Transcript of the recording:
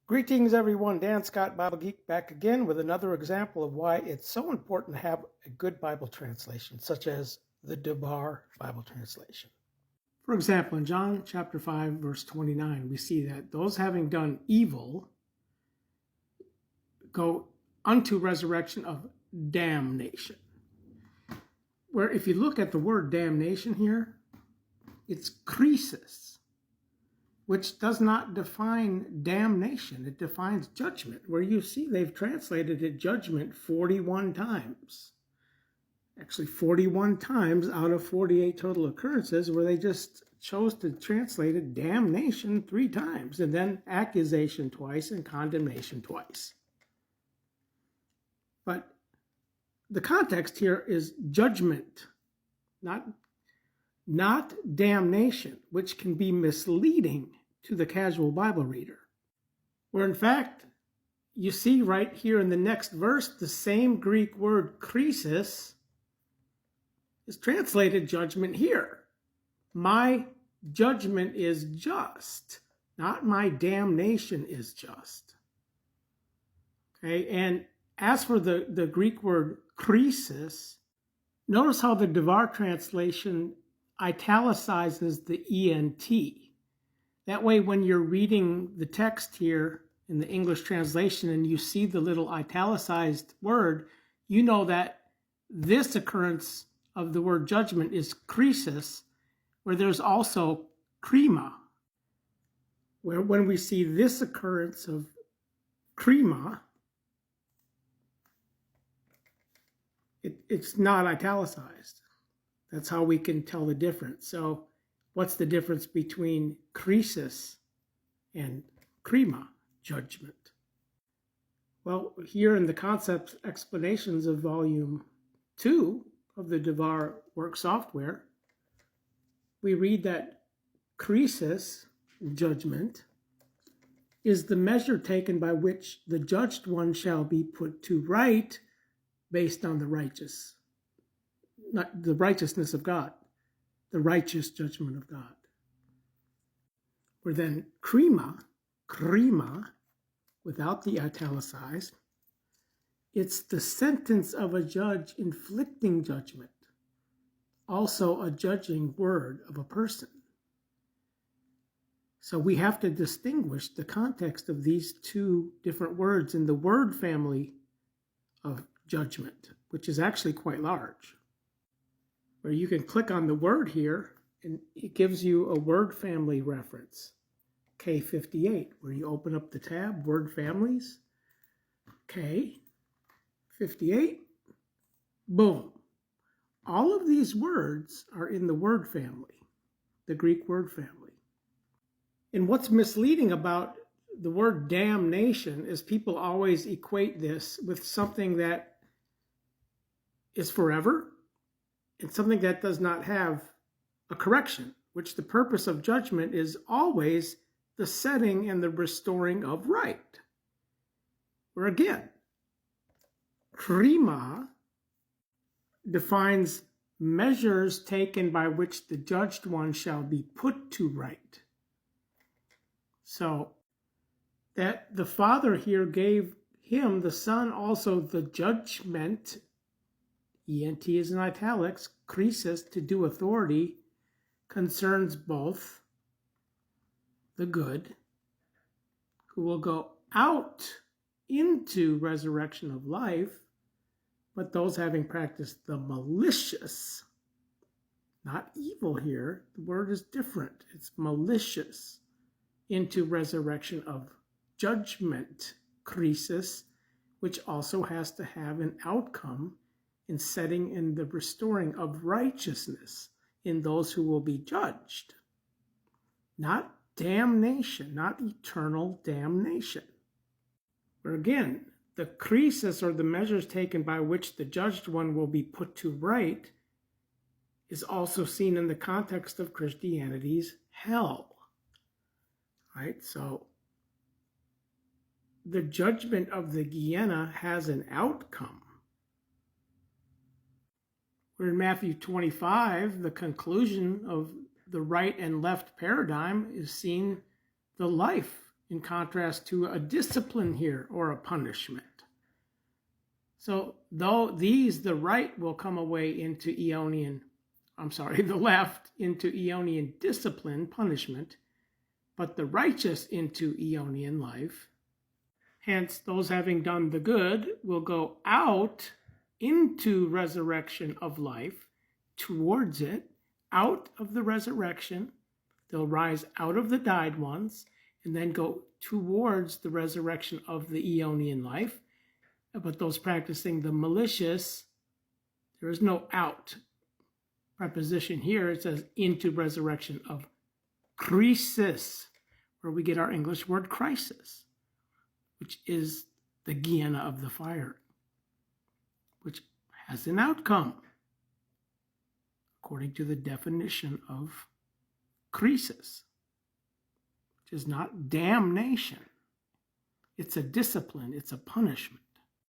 Greetings everyone, Dan Scott, Bible Geek, back again with another example of why it's so important to have a good Bible translation, such as the Debar Bible translation. For example, in John chapter 5, verse 29, we see that those having done evil go unto resurrection of damnation. Where if you look at the word damnation here, it's krisis, which does not define damnation. It defines judgment, where you see they've translated it judgment 41 times. Actually, 41 times out of 48 total occurrences, where they just chose to translate it damnation 3 times, and then accusation twice and condemnation twice. But the context here is judgment, not damnation, which can be misleading to the casual Bible reader. Where in fact, you see right here in the next verse, the same Greek word krisis is translated judgment here. My judgment is just, not my damnation is just. Okay, and as for the Greek word krisis, notice how the Devar translation italicizes the ENT. That way, when you're reading the text here in the English translation and you see the little italicized word, you know that this occurrence of the word judgment is krisis, where there's also krima. Where when we see this occurrence of krima, it's not italicized. That's how we can tell the difference. So what's the difference between krisis and krima, judgment? Well, here in the concepts explanations of volume 2 of the Devar work software, we read that krisis, judgment, is the measure taken by which the judged one shall be put to right based on the righteousness of God, the righteous judgment of God. Where then krima, without the italicized, it's the sentence of a judge inflicting judgment, also a judging word of a person. So we have to distinguish the context of these two different words in the word family of judgment, which is actually quite large. Where you can click on the word here and it gives you a word family reference, K58, where you open up the tab, word families, K58, boom. All of these words are in the word family, the Greek word family. And what's misleading about the word damnation is people always equate this with something that is forever and something that does not have a correction, which the purpose of judgment is always the setting and the restoring of right. Where again, krima defines measures taken by which the judged one shall be put to right. So that the Father here gave him, the Son, also the judgment, ENT is in italics, krisis, to do authority, concerns both the good, who will go out into resurrection of life, but those having practiced the malicious, not evil here, the word is different, it's malicious, into resurrection of judgment, krisis, which also has to have an outcome in setting in the restoring of righteousness in those who will be judged. Not damnation, not eternal damnation. Where again, the krisis, or the measures taken by which the judged one will be put to right, is also seen in the context of Christianity's hell. Right? So the judgment of the Gehenna has an outcome. Where in Matthew 25, the conclusion of the right and left paradigm is seen the life in contrast to a discipline here or a punishment. So though the right will come away into the left into Aeonian discipline, punishment, but the righteous into Aeonian life. Hence, those having done the good will go out into resurrection of life, towards it, out of the resurrection. They'll rise out of the died ones and then go towards the resurrection of the Aeonian life. But those practicing the malicious, there is no out preposition here. It says into resurrection of crisis, where we get our English word crisis, which is the Gehenna of the fire, which has an outcome, according to the definition of crisis, which is not damnation. It's a discipline, it's a punishment.